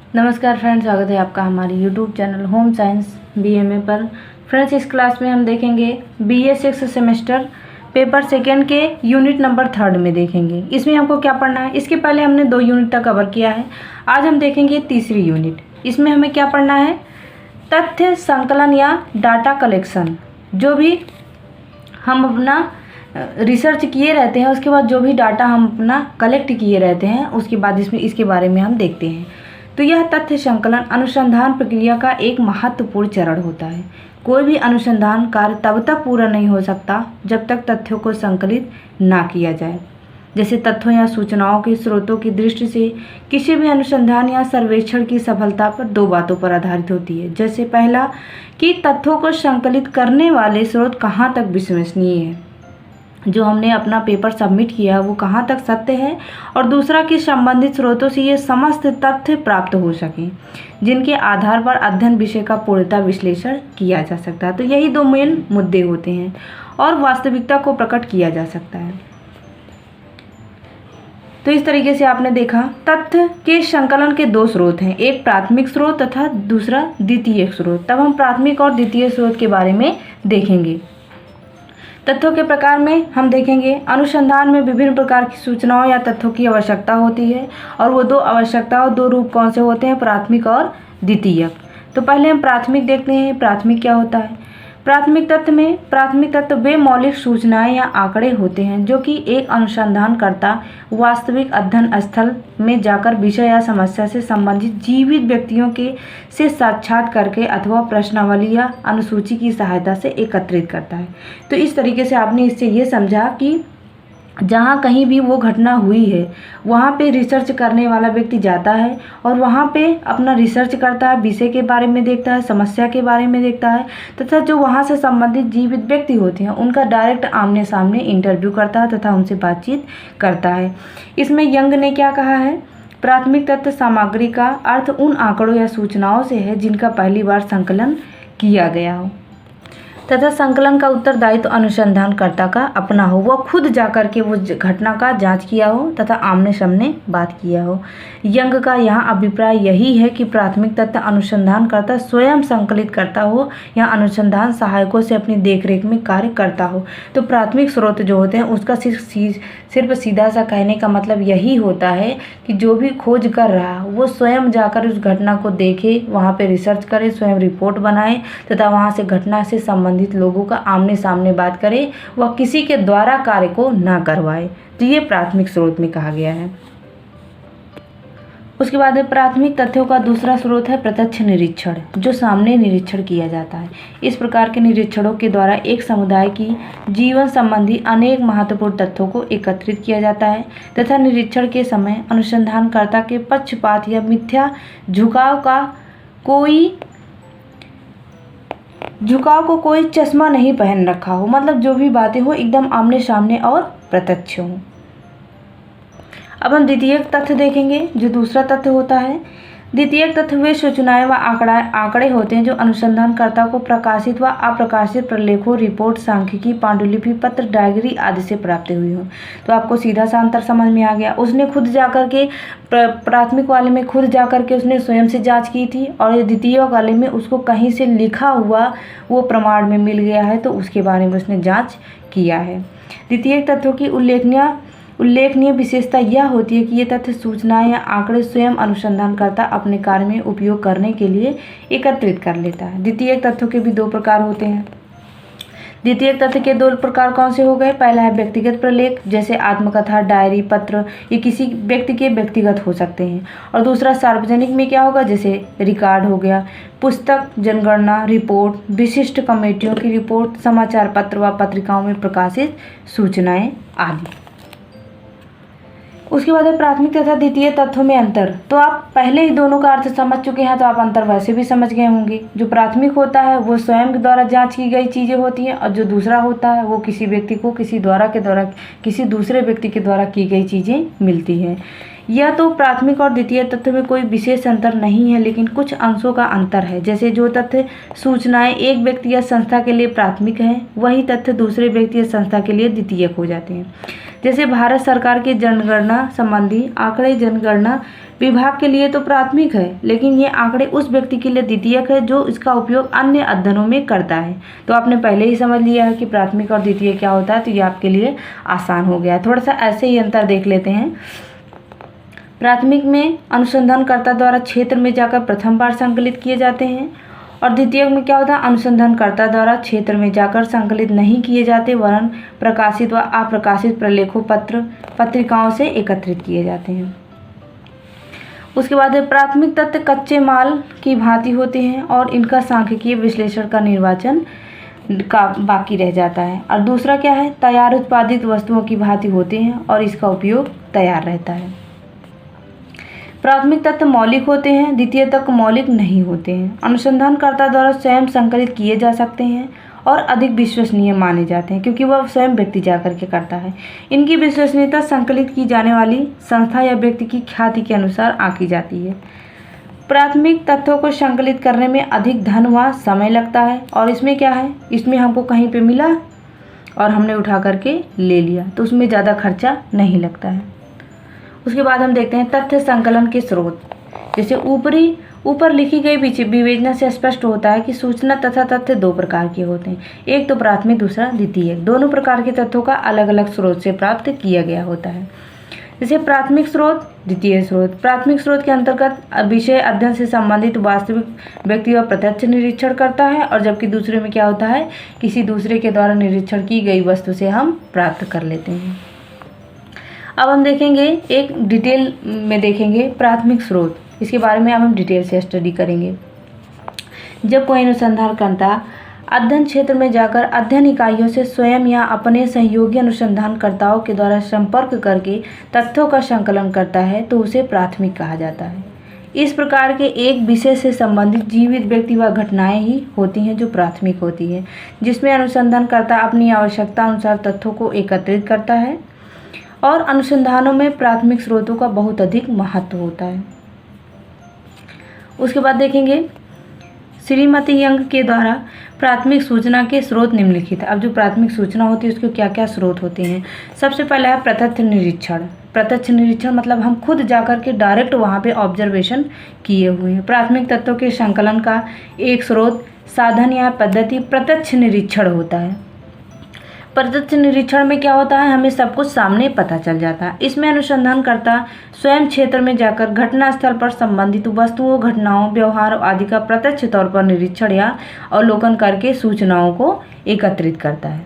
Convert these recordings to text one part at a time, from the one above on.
नमस्कार फ्रेंड्स, स्वागत है आपका हमारे YouTube channel home science BMA पर। फ्रेंड्स, इस क्लास में हम देखेंगे बीए 6 सेमेस्टर पेपर सेकेंड के यूनिट नंबर 3 में देखेंगे। इसमें हमको क्या पढ़ना है, इसके पहले हमने 2 यूनिट तक कवर किया है। आज हम देखेंगे तीसरी यूनिट। इसमें हमें क्या पढ़ना है, तथ्य संकलन या डाटा कलेक्शन। जो भी हम अपना रिसर्च किए रहते हैं, उसके बाद जो भी डाटा हम अपना कलेक्ट किए रहते हैं, उसके बाद इसके बारे में हम देखते हैं। तो यह तथ्य संकलन अनुसंधान प्रक्रिया का एक महत्वपूर्ण चरण होता है। कोई भी अनुसंधान कार्य तब तक पूरा नहीं हो सकता जब तक तथ्यों को संकलित ना किया जाए। जैसे तथ्यों या सूचनाओं के स्रोतों की दृष्टि से किसी भी अनुसंधान या सर्वेक्षण की सफलता पर 2 बातों पर आधारित होती है। जैसे पहला कि तथ्यों को संकलित करने वाले स्रोत कहाँ तक विश्वसनीय है, जो हमने अपना पेपर सबमिट किया है वो कहाँ तक सत्य है, और दूसरा कि संबंधित स्रोतों से ये समस्त तथ्य प्राप्त हो सकें जिनके आधार पर अध्ययन विषय का पूर्णतः विश्लेषण किया जा सकता है। तो यही 2 मेन मुद्दे होते हैं और वास्तविकता को प्रकट किया जा सकता है। तो इस तरीके से आपने देखा तथ्य के संकलन के 2 स्रोत हैं, एक प्राथमिक स्रोत तथा दूसरा द्वितीयक स्रोत। तब हम प्राथमिक और द्वितीय स्रोत के बारे में देखेंगे। तथ्यों के प्रकार में हम देखेंगे, अनुसंधान में विभिन्न प्रकार की सूचनाओं या तथ्यों की आवश्यकता होती है, और वो 2 आवश्यकता और 2 रूप कौन से होते हैं, प्राथमिक और द्वितीयक। तो पहले हम प्राथमिक देखते हैं। प्राथमिक क्या होता है? प्राथमिक तत्व वे मौलिक सूचनाएं या आंकड़े होते हैं जो कि एक अनुसंधानकर्ता वास्तविक अध्ययन स्थल में जाकर विषय या समस्या से संबंधित जीवित व्यक्तियों के से साक्षात करके अथवा प्रश्नावली या अनुसूची की सहायता से एकत्रित करता है। तो इस तरीके से आपने इससे ये समझा कि जहाँ कहीं भी वो घटना हुई है वहाँ पे रिसर्च करने वाला व्यक्ति जाता है और वहाँ पे अपना रिसर्च करता है, विषय के बारे में देखता है, समस्या के बारे में देखता है, तथा जो वहाँ से संबंधित जीवित व्यक्ति होते हैं उनका डायरेक्ट आमने सामने इंटरव्यू करता है तथा उनसे बातचीत करता है। इसमें यंग ने क्या कहा है, प्राथमिक तथ्य सामग्री का अर्थ उन आंकड़ों या सूचनाओं से है जिनका पहली बार संकलन किया गया हो तथा संकलन का उत्तरदायित्व अनुसंधानकर्ता का अपना हो, वह खुद जाकर के वो घटना का जांच किया हो तथा आमने सामने बात किया हो। यंग का यहाँ अभिप्राय यही है कि प्राथमिक तथ्य अनुसंधानकर्ता स्वयं संकलित करता हो या अनुसंधान सहायकों से अपनी देखरेख में कार्य करता हो। तो प्राथमिक स्रोत जो होते हैं उसका सिर्फ सीधा सा कहने का मतलब यही होता है कि जो भी खोज कर रहा है वो स्वयं जाकर उस घटना को देखे, वहाँ पे रिसर्च करे, स्वयं रिपोर्ट बनाए तथा वहाँ से घटना से संबंधित लोगों का आमने सामने बात करे, वह किसी के द्वारा कार्य को ना करवाए। तो ये प्राथमिक स्रोत में कहा गया है। उसके बाद प्राथमिक तथ्यों का दूसरा स्रोत है प्रत्यक्ष निरीक्षण, जो सामने निरीक्षण किया जाता है। इस प्रकार के निरीक्षणों के द्वारा एक समुदाय की जीवन संबंधी अनेक महत्वपूर्ण तथ्यों को एकत्रित किया जाता है तथा निरीक्षण के समय अनुसंधानकर्ता के पक्षपात या मिथ्या झुकाव को कोई चश्मा नहीं पहन रखा हो, मतलब जो भी बातें हो एकदम आमने सामने और प्रत्यक्ष हो। अब हम द्वितीयक तथ्य देखेंगे, जो दूसरा तथ्य होता है। द्वितीयक तथ्य वे सूचनाएं व आंकड़े होते हैं जो अनुसंधानकर्ता को प्रकाशित व अप्रकाशित प्रलेखों, रिपोर्ट, सांख्यिकी, पांडुलिपि, पत्र, डायरी आदि से प्राप्त हुई हो। तो आपको सीधा सा अंतर समझ में आ गया। उसने खुद जाकर के प्राथमिक वाले में खुद जाकर के उसने स्वयं से जांच की थी, और द्वितीय वाले में उसको कहीं से लिखा हुआ वो प्रमाण में मिल गया है तो उसके बारे में उसने जाँच किया है। द्वितीयक तथ्यों की उल्लेखनीय विशेषता यह होती है कि ये तथ्य सूचनाएं या आंकड़े स्वयं अनुसंधानकर्ता अपने कार्य में उपयोग करने के लिए एकत्रित कर लेता है। द्वितीयक तथ्यों के भी 2 प्रकार होते हैं। द्वितीयक तथ्य के 2 प्रकार कौन से हो गए? पहला है व्यक्तिगत प्रलेख, जैसे आत्मकथा, डायरी, पत्र, ये किसी व्यक्ति के व्यक्तिगत हो सकते हैं। और दूसरा सार्वजनिक में क्या होगा, जैसे रिकॉर्ड हो गया, पुस्तक, जनगणना रिपोर्ट, विशिष्ट कमेटियों की रिपोर्ट, समाचार पत्र व पत्रिकाओं में प्रकाशित सूचनाएं आदि। उसके बाद है प्राथमिक तथा द्वितीय तथ्यों में अंतर। तो आप पहले ही दोनों का अर्थ समझ चुके हैं, तो आप अंतर वैसे भी समझ गए होंगे। जो प्राथमिक होता है वो स्वयं के द्वारा जांच की गई चीज़ें होती हैं, और जो दूसरा होता है वो किसी व्यक्ति को किसी दूसरे व्यक्ति के द्वारा की गई चीज़ें मिलती हैं। यह तो प्राथमिक और द्वितीय तथ्य में कोई विशेष अंतर नहीं है, लेकिन कुछ अंशों का अंतर है। जैसे जो तथ्य सूचनाएं एक व्यक्ति या संस्था के लिए प्राथमिक हैं, वही तथ्य दूसरे व्यक्ति या संस्था के लिए द्वितीयक हो जाते हैं। जैसे भारत सरकार के जनगणना संबंधी आंकड़े जनगणना विभाग के लिए तो प्राथमिक है, लेकिन ये आंकड़े उस व्यक्ति के लिए द्वितीयक है जो इसका उपयोग अन्य अध्ययनों में करता है। तो आपने पहले ही समझ लिया है कि प्राथमिक और द्वितीयक क्या होता है, तो ये आपके लिए आसान हो गया। थोड़ा सा ऐसे ही अंतर देख लेते हैं। प्राथमिक में अनुसंधानकर्ता द्वारा क्षेत्र में जाकर प्रथम बार संकलित किए जाते हैं, और द्वितीयक में क्या होता है, अनुसंधानकर्ता द्वारा क्षेत्र में जाकर संकलित नहीं किए जाते, वरन प्रकाशित व अप्रकाशित प्रलेखों पत्र पत्रिकाओं से एकत्रित किए जाते हैं। उसके बाद प्राथमिक तथ्य कच्चे माल की भांति होते हैं और इनका सांख्यिकीय विश्लेषण का निर्वाचन का बाकी रह जाता है। और दूसरा क्या है, तैयार उत्पादित वस्तुओं की भांति होते हैं और इसका उपयोग तैयार रहता है। प्राथमिक तत्व मौलिक होते हैं, द्वितीय तत्व मौलिक नहीं होते हैं। अनुसंधानकर्ता द्वारा स्वयं संकलित किए जा सकते हैं और अधिक विश्वसनीय माने जाते हैं क्योंकि वह स्वयं व्यक्ति जाकर के करता है। इनकी विश्वसनीयता संकलित की जाने वाली संस्था या व्यक्ति की ख्याति के अनुसार आंकी जाती है। प्राथमिक तथ्यों को संकलित करने में अधिक धन व समय लगता है, और इसमें क्या है, इसमें हमको कहीं पे मिला और हमने उठा करके ले लिया, तो उसमें ज़्यादा खर्चा नहीं लगता है। उसके बाद हम देखते हैं तथ्य संकलन के स्रोत। जैसे ऊपर लिखी गई विवेचना से स्पष्ट होता है कि सूचना तथा तथ्य दो प्रकार के होते हैं, एक तो प्राथमिक, दूसरा द्वितीयक। दोनों प्रकार के तथ्यों का अलग अलग स्रोत से प्राप्त किया गया होता है। जैसे प्राथमिक स्रोत, द्वितीय स्रोत। प्राथमिक स्रोत के अंतर्गत विषय अध्ययन से संबंधित वास्तविक व्यक्ति व प्रत्यक्ष निरीक्षण करता है, और जबकि दूसरे में क्या होता है, किसी दूसरे के द्वारा निरीक्षण की गई वस्तु से हम प्राप्त कर लेते हैं। अब हम देखेंगे, एक डिटेल में देखेंगे प्राथमिक स्रोत, इसके बारे में अब हम डिटेल से स्टडी करेंगे। जब कोई अनुसंधानकर्ता अध्ययन क्षेत्र में जाकर अध्ययन इकाइयों से स्वयं या अपने सहयोगी अनुसंधानकर्ताओं के द्वारा संपर्क करके तथ्यों का संकलन करता है तो उसे प्राथमिक कहा जाता है। इस प्रकार के एक विषय से संबंधित जीवित व्यक्ति व घटनाएं ही होती हैं जो प्राथमिक होती है, जिसमें अनुसंधानकर्ता अपनी आवश्यकता अनुसार तथ्यों को एकत्रित करता है, और अनुसंधानों में प्राथमिक स्रोतों का बहुत अधिक महत्व होता है। उसके बाद देखेंगे श्रीमती यंग के द्वारा प्राथमिक सूचना के स्रोत निम्नलिखित। अब जो प्राथमिक सूचना होती है उसके क्या क्या स्रोत होते हैं। सबसे पहला है प्रत्यक्ष निरीक्षण। प्रत्यक्ष निरीक्षण मतलब हम खुद जाकर के डायरेक्ट वहाँ पे ऑब्जर्वेशन किए हुए हैं। प्राथमिक तत्वों के संकलन का एक स्रोत, साधन या पद्धति प्रत्यक्ष निरीक्षण होता है। प्रत्यक्ष निरीक्षण में क्या होता है, हमें सब कुछ सामने पता चल जाता है। इसमें अनुसंधानकर्ता स्वयं क्षेत्र में जाकर घटना स्थल पर संबंधित वस्तुओं, घटनाओं, व्यवहार आदि का प्रत्यक्ष तौर पर निरीक्षण या अवलोकन करके सूचनाओं को एकत्रित करता है।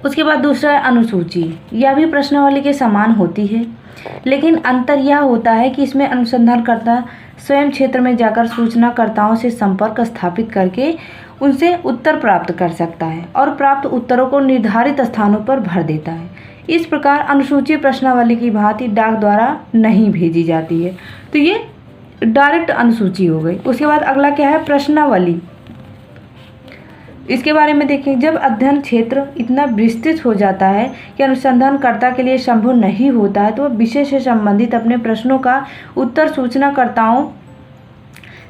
उसके बाद दूसरा है अनुसूची। यह भी प्रश्नावली के समान होती है, लेकिन अंतर यह होता है कि इसमें अनुसंधानकर्ता स्वयं क्षेत्र में जाकर सूचनाकर्ताओं से संपर्क स्थापित करके उनसे उत्तर प्राप्त कर सकता है और प्राप्त उत्तरों को निर्धारित स्थानों पर भर देता है। इस प्रकार अनुसूची प्रश्नावली की भांति डाक द्वारा नहीं भेजी जाती है, तो ये डायरेक्ट अनुसूची हो गई। उसके बाद अगला क्या है, प्रश्नावली। इसके बारे में देखें, जब अध्ययन क्षेत्र इतना विस्तृत हो जाता है कि अनुसंधानकर्ता के लिए संभव नहीं होता है, तो वह विषय से संबंधित अपने प्रश्नों का उत्तर सूचनाकर्ताओं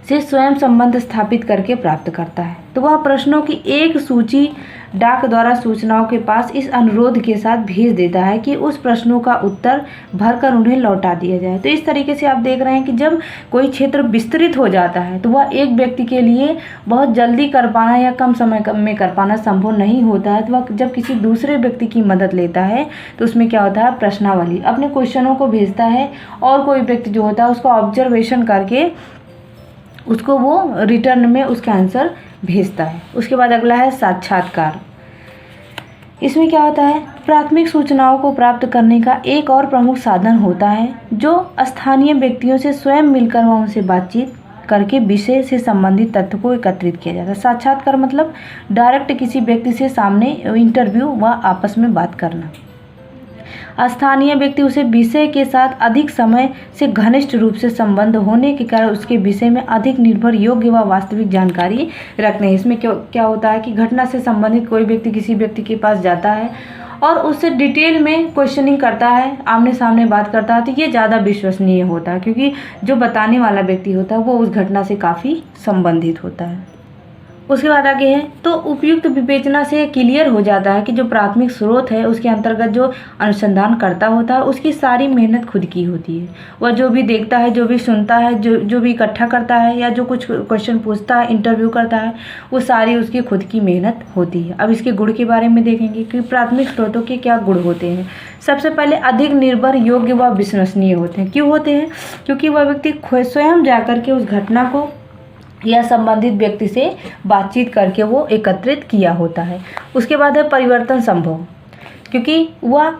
से स्वयं संबंध स्थापित करके प्राप्त करता है। तो वह प्रश्नों की एक सूची डाक द्वारा सूचनाओं के पास इस अनुरोध के साथ भेज देता है कि उस प्रश्नों का उत्तर भरकर उन्हें लौटा दिया जाए। तो इस तरीके से आप देख रहे हैं कि जब कोई क्षेत्र विस्तृत हो जाता है तो वह एक व्यक्ति के लिए बहुत जल्दी कर पाना या कम समय में कर पाना संभव नहीं होता है। तो वह जब किसी दूसरे व्यक्ति की मदद लेता है तो उसमें क्या होता है, प्रश्नावली अपने क्वेश्चनों को भेजता है और कोई व्यक्ति जो होता है उसको ऑब्जर्वेशन करके उसको वो रिटर्न में उसका आंसर भेजता है। उसके बाद अगला है साक्षात्कार। इसमें क्या होता है, प्राथमिक सूचनाओं को प्राप्त करने का एक और प्रमुख साधन होता है जो स्थानीय व्यक्तियों से स्वयं मिलकर व उनसे बातचीत करके विषय से संबंधित तथ्य को एकत्रित किया जाता है। साक्षात्कार मतलब डायरेक्ट किसी व्यक्ति से सामने इंटरव्यू व आपस में बात करना। स्थानीय व्यक्ति उसे विषय के साथ अधिक समय से घनिष्ठ रूप से संबंध होने के कारण उसके विषय में अधिक निर्भर योग्य व वास्तविक जानकारी रखते हैं। इसमें क्या होता है कि घटना से संबंधित कोई व्यक्ति किसी व्यक्ति के पास जाता है और उससे डिटेल में क्वेश्चनिंग करता है, आमने सामने बात करता है, तो ये ज़्यादा विश्वसनीय होता है क्योंकि जो बताने वाला व्यक्ति होता है वो उस घटना से काफ़ी संबंधित होता है। उसके बाद आगे है तो उपयुक्त विवेचना से क्लियर हो जाता है कि जो प्राथमिक स्रोत है उसके अंतर्गत जो अनुसंधान करता होता है उसकी सारी मेहनत खुद की होती है। वह जो भी देखता है, जो भी सुनता है, जो भी इकट्ठा करता है या जो कुछ क्वेश्चन पूछता है, इंटरव्यू करता है, वो सारी उसकी खुद की मेहनत होती है। अब इसके गुण के बारे में देखेंगे कि प्राथमिक स्रोतों के क्या गुण होते हैं। सबसे पहले अधिक निर्भर, योग्य व विश्वसनीय होते हैं। क्यों होते हैं? क्योंकि वह व्यक्ति स्वयं जाकर के उस घटना को या संबंधित व्यक्ति से बातचीत करके वो एकत्रित किया होता है। उसके बाद है परिवर्तन संभव, क्योंकि वह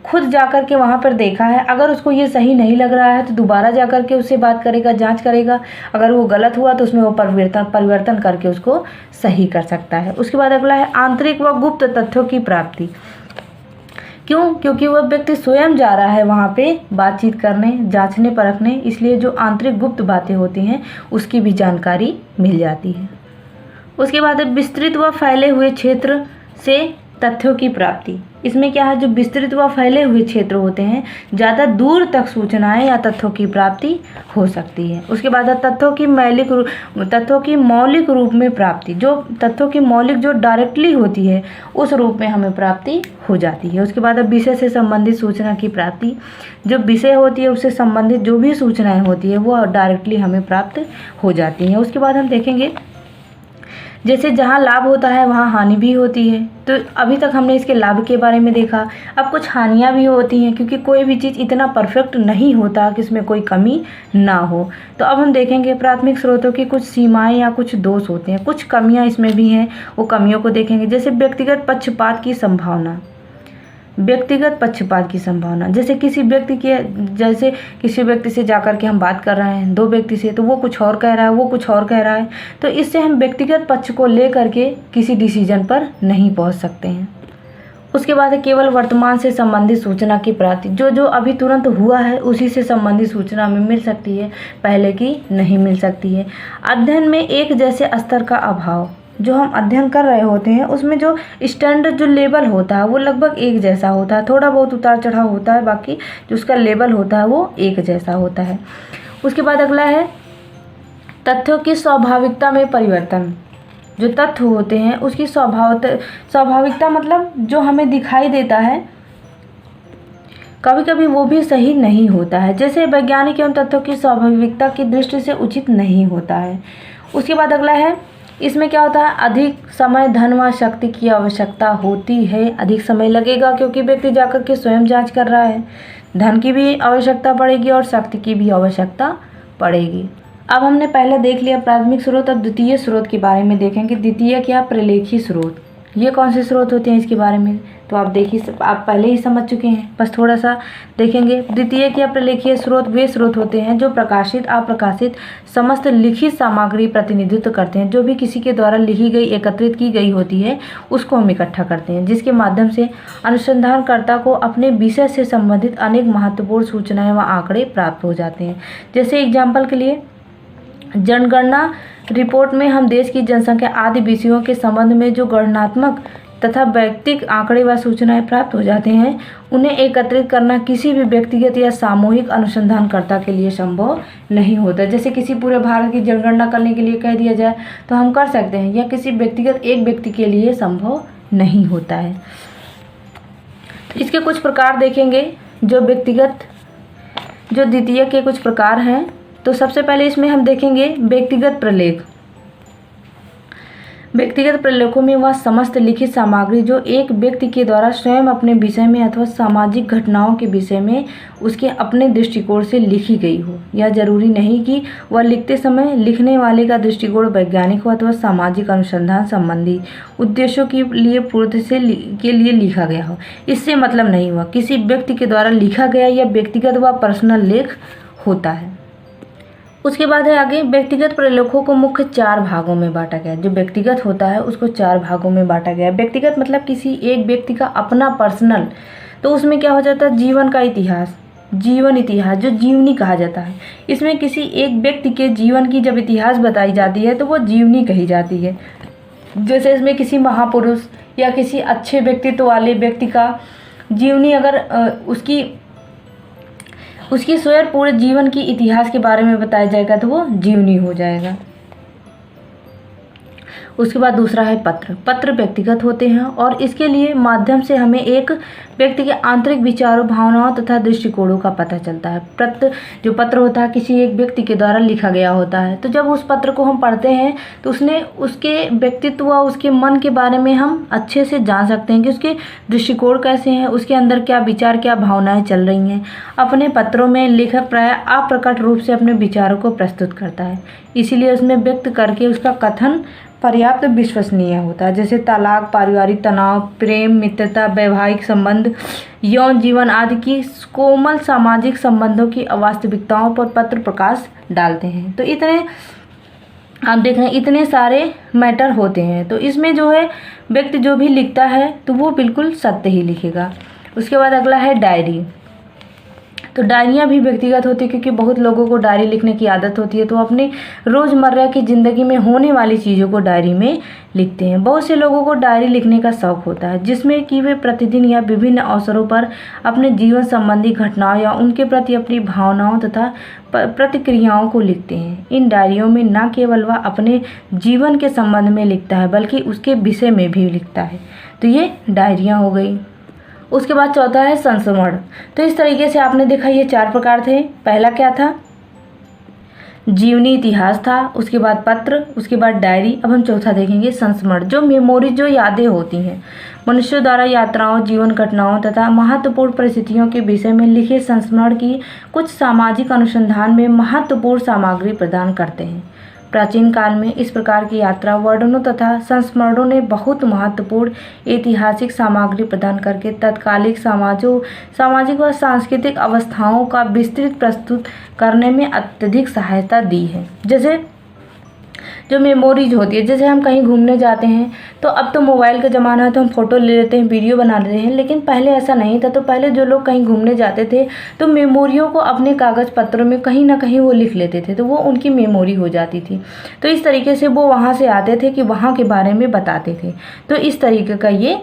खुद जाकर के वहाँ पर देखा है। अगर उसको ये सही नहीं लग रहा है तो दोबारा जाकर के उससे बात करेगा, जांच करेगा। अगर वो गलत हुआ तो उसमें वो परिवर्तन करके उसको सही कर सकता है। उसके बाद अगला है आंतरिक व गुप्त तथ्यों की प्राप्ति। क्यों? क्योंकि वह व्यक्ति स्वयं जा रहा है वहाँ पे बातचीत करने, जांचने, परखने, इसलिए जो आंतरिक गुप्त बातें होती हैं उसकी भी जानकारी मिल जाती है। उसके बाद विस्तृत व फैले हुए क्षेत्र से तथ्यों की प्राप्ति। इसमें क्या है, जो विस्तृत व फैले हुए क्षेत्र होते हैं ज़्यादा दूर तक सूचनाएं या तथ्यों की प्राप्ति हो सकती है। उसके बाद तथ्यों की मौलिक रूप में प्राप्ति। जो तथ्यों की मौलिक जो डायरेक्टली होती है उस रूप में हमें प्राप्ति हो जाती है। उसके बाद विषय से संबंधित सूचना की प्राप्ति। जो विषय होती है उससे संबंधित जो भी सूचनाएँ होती है वो डायरेक्टली हमें प्राप्त हो जाती हैं। उसके बाद हम देखेंगे जैसे जहाँ लाभ होता है वहाँ हानि भी होती है। तो अभी तक हमने इसके लाभ के बारे में देखा। अब कुछ हानियाँ भी होती हैं, क्योंकि कोई भी चीज़ इतना परफेक्ट नहीं होता कि इसमें कोई कमी ना हो। तो अब हम देखेंगे प्राथमिक स्रोतों की कुछ सीमाएं या कुछ दोष होते हैं, कुछ कमियाँ इसमें भी हैं, वो कमियों को देखेंगे। जैसे व्यक्तिगत पक्षपात की संभावना। जैसे किसी व्यक्ति से जाकर के हम बात कर रहे हैं, दो व्यक्ति से, तो वो कुछ और कह रहा है, वो कुछ और कह रहा है, तो इससे हम व्यक्तिगत पक्ष को लेकर के किसी डिसीजन पर नहीं पहुंच सकते हैं। उसके बाद है केवल वर्तमान से संबंधित सूचना की प्राप्ति। जो अभी तुरंत हुआ है उसी से संबंधित सूचना हमें मिल सकती है, पहले की नहीं मिल सकती है। अध्ययन में एक जैसे स्तर का अभाव। जो हम अध्ययन कर रहे होते हैं उसमें जो स्टैंडर्ड जो लेवल होता है वो लगभग एक जैसा होता है, थोड़ा बहुत उतार चढ़ाव होता है, बाकी जो उसका लेवल होता है वो एक जैसा होता है। उसके बाद अगला है तथ्यों की स्वाभाविकता में परिवर्तन। जो तथ्य होते हैं उसकी स्वाभाविकता मतलब जो हमें दिखाई देता है कभी कभी वो भी सही नहीं होता है, जैसे वैज्ञानिक एवं तथ्यों की स्वाभाविकता की दृष्टि से उचित नहीं होता है। उसके बाद अगला है इसमें क्या होता है, अधिक समय, धन व शक्ति की आवश्यकता होती है। अधिक समय लगेगा क्योंकि व्यक्ति जाकर के स्वयं जांच कर रहा है, धन की भी आवश्यकता पड़ेगी और शक्ति की भी आवश्यकता पड़ेगी। अब हमने पहले देख लिया प्राथमिक स्रोत, अब द्वितीय स्रोत के बारे में देखेंगे। द्वितीय क्या, प्रलेखी स्रोत। ये कौन से स्रोत होते हैं इसके बारे में तो आप देखिए, आप पहले ही समझ चुके हैं, बस थोड़ा सा देखेंगे। द्वितीय या प्रलेखीय स्रोत वे स्रोत होते हैं जो प्रकाशित, अप्रकाशित समस्त लिखित सामग्री प्रतिनिधित्व करते हैं। जो भी किसी के द्वारा लिखी गई, एकत्रित की गई होती है उसको हम इकट्ठा करते हैं, जिसके माध्यम से अनुसंधानकर्ता को अपने विषय से संबंधित अनेक महत्वपूर्ण सूचनाएं व आंकड़े प्राप्त हो जाते हैं। जैसे एग्जाम्पल के लिए जनगणना रिपोर्ट में हम देश की जनसंख्या आदि विषयों के संबंध में जो गणनात्मक तथा व्यक्तिगत आंकड़े व सूचनाएं प्राप्त हो जाते हैं उन्हें एकत्रित करना किसी भी व्यक्तिगत या सामूहिक अनुसंधानकर्ता के लिए संभव नहीं होता। जैसे किसी पूरे भारत की जनगणना करने के लिए कह दिया जाए तो हम कर सकते हैं, या किसी व्यक्तिगत एक व्यक्ति के लिए संभव नहीं होता है। तो इसके कुछ प्रकार देखेंगे, जो व्यक्तिगत, जो द्वितीय के कुछ प्रकार हैं। तो सबसे पहले इसमें हम देखेंगे व्यक्तिगत प्रलेख। व्यक्तिगत प्रलेखों में वह समस्त लिखित सामग्री जो एक व्यक्ति के द्वारा स्वयं अपने विषय में अथवा सामाजिक घटनाओं के विषय में उसके अपने दृष्टिकोण से लिखी गई हो। यह जरूरी नहीं कि वह लिखते समय लिखने वाले का दृष्टिकोण वैज्ञानिक हो अथवा सामाजिक अनुसंधान संबंधी उद्देश्यों के लिए पूर्ति के लिए लिखा गया हो। इससे मतलब नहीं हुआ किसी व्यक्ति के द्वारा लिखा गया या व्यक्तिगत व पर्सनल लेख होता है। उसके बाद है आगे व्यक्तिगत प्रलेखों को मुख्य 4 भागों में बांटा गया। जो व्यक्तिगत होता है उसको 4 भागों में बांटा गया। व्यक्तिगत मतलब किसी एक व्यक्ति का अपना पर्सनल, तो उसमें क्या हो जाता है, जीवन का इतिहास, जीवन इतिहास जो जीवनी कहा जाता है। इसमें किसी एक व्यक्ति के जीवन की जब इतिहास बताई जाती है तो वो जीवनी कही जाती है। जैसे इसमें किसी महापुरुष या किसी अच्छे व्यक्तित्व वाले व्यक्ति का जीवनी, अगर उसकी स्वयं पूरे जीवन की इतिहास के बारे में बताया जाएगा तो वो जीवनी हो जाएगा। उसके बाद दूसरा है पत्र। पत्र व्यक्तिगत होते हैं और इसके लिए माध्यम से हमें एक व्यक्ति के आंतरिक विचारों, भावनाओं तथा दृष्टिकोणों का पता चलता है। जो पत्र होता है किसी एक व्यक्ति के द्वारा लिखा गया होता है। तो जब उस पत्र को हम पढ़ते हैं तो उसके व्यक्तित्व व उसके मन के बारे में हम अच्छे से जान सकते हैं कि उसके दृष्टिकोण कैसे हैं, उसके अंदर क्या विचार, क्या भावनाएं चल रही हैं। अपने पत्रों में लेखक प्रायः अप्रकट रूप से अपने विचारों को प्रस्तुत करता है, इसीलिए उसमें व्यक्त करके उसका कथन पर्याप्त विश्वसनीय होता है। जैसे तलाक, पारिवारिक तनाव, प्रेम, मित्रता, वैवाहिक संबंध, यौन जीवन आदि की कोमल सामाजिक संबंधों की वास्तविकताओं पर पत्र प्रकाश डालते हैं। तो इतने आप देख रहे हैं इतने सारे मैटर होते हैं। तो इसमें जो है व्यक्ति जो भी लिखता है तो वो बिल्कुल सत्य ही लिखेगा। उसके बाद अगला है डायरी। तो डायरियाँ भी व्यक्तिगत होती है क्योंकि बहुत लोगों को डायरी लिखने की आदत होती है, तो अपनी रोज़मर्रा की ज़िंदगी में होने वाली चीज़ों को डायरी में लिखते हैं। बहुत से लोगों को डायरी लिखने का शौक़ होता है जिसमें कि वे प्रतिदिन या विभिन्न अवसरों पर अपने जीवन संबंधी घटनाओं या उनके प्रति अपनी भावनाओं तथा प्रतिक्रियाओं को लिखते हैं। इन डायरियों में न केवल वह अपने जीवन के संबंध में लिखता है बल्कि उसके विषय में भी लिखता है। तो ये डायरियाँ हो गई। उसके बाद चौथा है संस्मरण। तो इस तरीके से आपने देखा ये 4 प्रकार थे। पहला क्या था? जीवनी इतिहास था, उसके बाद पत्र, उसके बाद डायरी। अब हम चौथा देखेंगे संस्मरण, जो मेमोरी, जो यादें होती हैं मनुष्यों द्वारा यात्राओं, जीवन घटनाओं तथा महत्वपूर्ण परिस्थितियों के विषय में लिखे संस्मरण की कुछ सामाजिक अनुसंधान में महत्वपूर्ण सामग्री प्रदान करते हैं। प्राचीन काल में इस प्रकार की यात्रा वर्णनों तथा संस्मरणों ने बहुत महत्वपूर्ण ऐतिहासिक सामग्री प्रदान करके तत्कालिक सामाजिक व सांस्कृतिक अवस्थाओं का विस्तृत प्रस्तुत करने में अत्यधिक सहायता दी है। जैसे जो मेमोरीज होती है, जैसे हम कहीं घूमने जाते हैं तो अब तो मोबाइल का ज़माना है तो हम फ़ोटो ले लेते हैं, वीडियो बना लेते हैं, लेकिन पहले ऐसा नहीं था। तो पहले जो लोग कहीं घूमने जाते थे तो मेमोरियों को अपने कागज़ पत्रों में कहीं ना कहीं वो लिख लेते थे, तो वो उनकी मेमोरी हो जाती थी। तो इस तरीके से वो वहाँ से आते थे कि वहाँ के बारे में बताते थे। तो इस तरीके का ये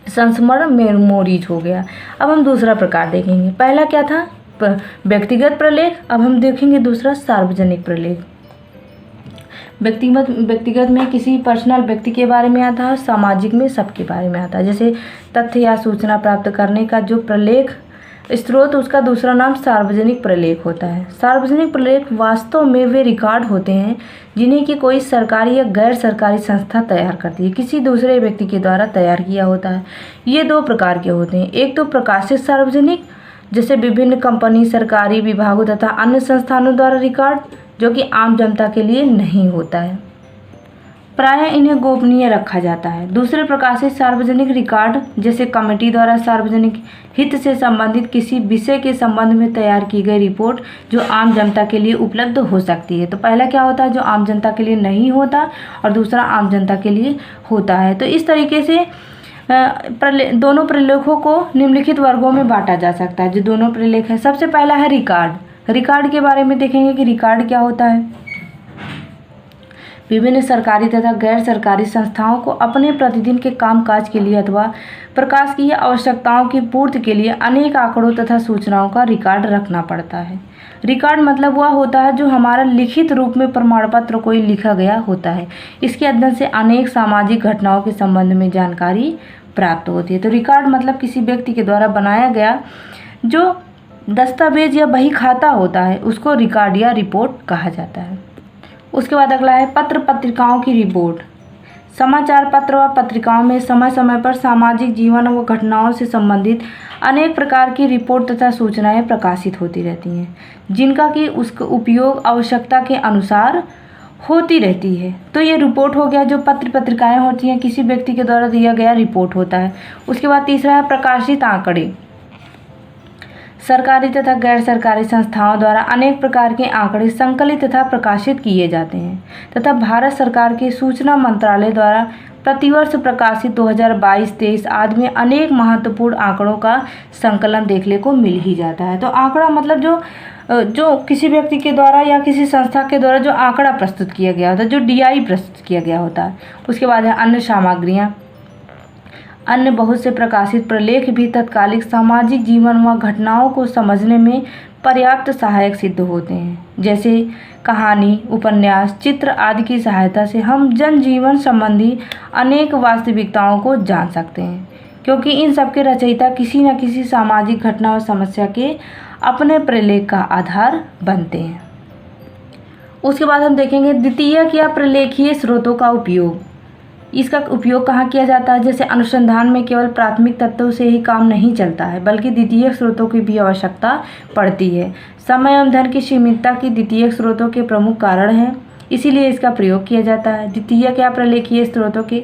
संस्मरण मेमोरीज हो गया। अब हम दूसरा प्रकार देखेंगे। पहला क्या था? व्यक्तिगत प्रलेख। अब हम देखेंगे दूसरा सार्वजनिक प्रलेख। व्यक्तिगत में किसी पर्सनल व्यक्ति के बारे में आता है, सामाजिक में सबके बारे में आता है। जैसे तथ्य या सूचना प्राप्त करने का जो प्रलेख स्रोत, उसका दूसरा नाम सार्वजनिक प्रलेख होता है। सार्वजनिक प्रलेख वास्तव में वे रिकॉर्ड होते हैं जिन्हें कि कोई सरकारी या गैर सरकारी संस्था तैयार करती है, किसी दूसरे व्यक्ति के द्वारा तैयार किया होता है। ये 2 प्रकार के होते हैं। एक तो प्रकाशित सार्वजनिक, जैसे विभिन्न कंपनी, सरकारी विभागों तथा अन्य संस्थानों द्वारा रिकॉर्ड, जो कि आम जनता के लिए नहीं होता है, प्रायः इन्हें गोपनीय रखा जाता है। दूसरे प्रकाशित सार्वजनिक रिकॉर्ड, जैसे कमेटी द्वारा सार्वजनिक हित से संबंधित किसी विषय के संबंध में तैयार की गई रिपोर्ट, जो आम जनता के लिए उपलब्ध हो सकती है। तो पहला क्या होता है? जो आम जनता के लिए नहीं होता, और दूसरा आम जनता के लिए होता है। तो इस तरीके से दोनों प्रलेखों को निम्नलिखित वर्गों में बांटा जा सकता है। जो दोनों प्रलेख है, सबसे पहला है रिकॉर्ड। रिकॉर्ड के बारे में देखेंगे कि रिकॉर्ड क्या होता है। विभिन्न सरकारी तथा गैर सरकारी संस्थाओं को अपने प्रतिदिन के कामकाज के लिए अथवा प्रकाशिकीय आवश्यकताओं की पूर्ति के लिए अनेक आंकड़ों तथा सूचनाओं का रिकॉर्ड रखना पड़ता है। रिकॉर्ड मतलब वह होता है जो हमारा लिखित रूप में प्रमाण पत्र कोई लिखा गया होता है। इसके अध्ययन से अनेक सामाजिक घटनाओं के संबंध में जानकारी प्राप्त होती है। तो रिकॉर्ड मतलब किसी व्यक्ति के द्वारा बनाया गया जो दस्तावेज या बही खाता होता है, उसको रिकॉर्ड या रिपोर्ट कहा जाता है। उसके बाद अगला है पत्र पत्रिकाओं की रिपोर्ट। समाचार पत्र व पत्रिकाओं में समय समय पर सामाजिक जीवन व घटनाओं से संबंधित अनेक प्रकार की रिपोर्ट तथा सूचनाएं प्रकाशित होती रहती हैं, जिनका कि उसका उपयोग आवश्यकता के अनुसार होती रहती है। तो ये रिपोर्ट हो गया, जो पत्र पत्रिकाएं होती हैं, किसी व्यक्ति के द्वारा दिया गया रिपोर्ट होता है। उसके बाद तीसरा है प्रकाशित आंकड़े। सरकारी तथा गैर सरकारी संस्थाओं द्वारा अनेक प्रकार के आंकड़े संकलित तथा प्रकाशित किए जाते हैं तथा भारत सरकार के सूचना मंत्रालय द्वारा प्रतिवर्ष प्रकाशित 2022-23 आदि में अनेक महत्वपूर्ण आंकड़ों का संकलन देखने को मिल ही जाता है। तो आंकड़ा मतलब जो किसी व्यक्ति के द्वारा या किसी संस्था के द्वारा जो आंकड़ा प्रस्तुत किया गया होता है, जो DI प्रस्तुत किया गया होता है। उसके बाद है अन्य सामग्रियाँ। अन्य बहुत से प्रकाशित प्रलेख भी तत्कालिक सामाजिक जीवन व घटनाओं को समझने में पर्याप्त सहायक सिद्ध होते हैं। जैसे कहानी, उपन्यास, चित्र आदि की सहायता से हम जनजीवन संबंधी अनेक वास्तविकताओं को जान सकते हैं, क्योंकि इन सबके रचयिता किसी न किसी सामाजिक घटना और समस्या के अपने प्रलेख का आधार बनते हैं। उसके बाद हम देखेंगे द्वितीयक या प्रलेखीय स्रोतों का उपयोग। इसका उपयोग कहाँ किया जाता है? जैसे अनुसंधान में केवल प्राथमिक तत्वों से ही काम नहीं चलता है, बल्कि द्वितीयक स्रोतों की भी आवश्यकता पड़ती है। समय एवं धन की सीमितता की द्वितीयक स्रोतों के प्रमुख कारण हैं, इसीलिए इसका प्रयोग किया जाता है। द्वितीयक या प्रलेखीय स्रोतों के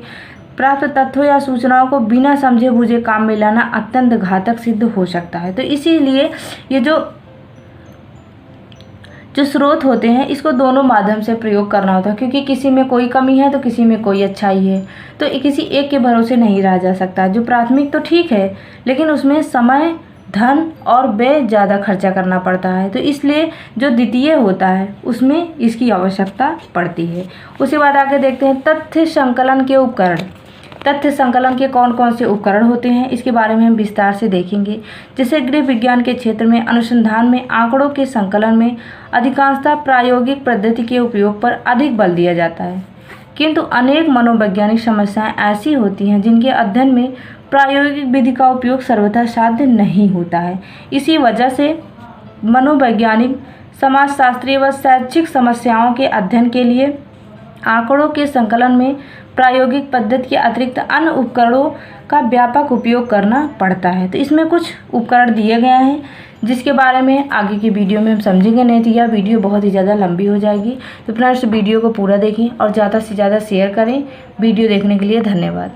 प्राप्त तथ्यों या सूचनाओं को बिना समझे बूझे काम में लाना अत्यंत घातक सिद्ध हो सकता है। तो इसीलिए ये जो स्रोत होते हैं इसको दोनों माध्यम से प्रयोग करना होता है, क्योंकि किसी में कोई कमी है तो किसी में कोई अच्छाई है, तो किसी एक के भरोसे नहीं रहा जा सकता। जो प्राथमिक तो ठीक है, लेकिन उसमें समय, धन और व्यय ज़्यादा खर्चा करना पड़ता है, तो इसलिए जो द्वितीय होता है उसमें इसकी आवश्यकता पड़ती है। उसके बाद आगे देखते हैं तथ्य संकलन के उपकरण। तथ्य संकलन के कौन कौन से उपकरण होते हैं इसके बारे में हम विस्तार से देखेंगे। जैसे गृह विज्ञान के क्षेत्र में अनुसंधान में आंकड़ों के संकलन में अधिकांशतः प्रायोगिक पद्धति के उपयोग पर अधिक बल दिया जाता है, किंतु अनेक मनोवैज्ञानिक समस्याएं ऐसी होती हैं जिनके अध्ययन में प्रायोगिक विधि का उपयोग सर्वथा साध्य नहीं होता है। इसी वजह से मनोवैज्ञानिक, समाजशास्त्रीय व शैक्षिक समस्याओं के अध्ययन के लिए आंकड़ों के संकलन में प्रायोगिक पद्धति के अतिरिक्त अन्य उपकरणों का व्यापक उपयोग करना पड़ता है। तो इसमें कुछ उपकरण दिए गए हैं जिसके बारे में आगे की वीडियो में हम समझेंगे, नहीं तो यह वीडियो बहुत ही ज़्यादा लंबी हो जाएगी। तो फ्रेंड्स वीडियो को पूरा देखें और ज़्यादा से ज़्यादा शेयर करें। वीडियो देखने के लिए धन्यवाद।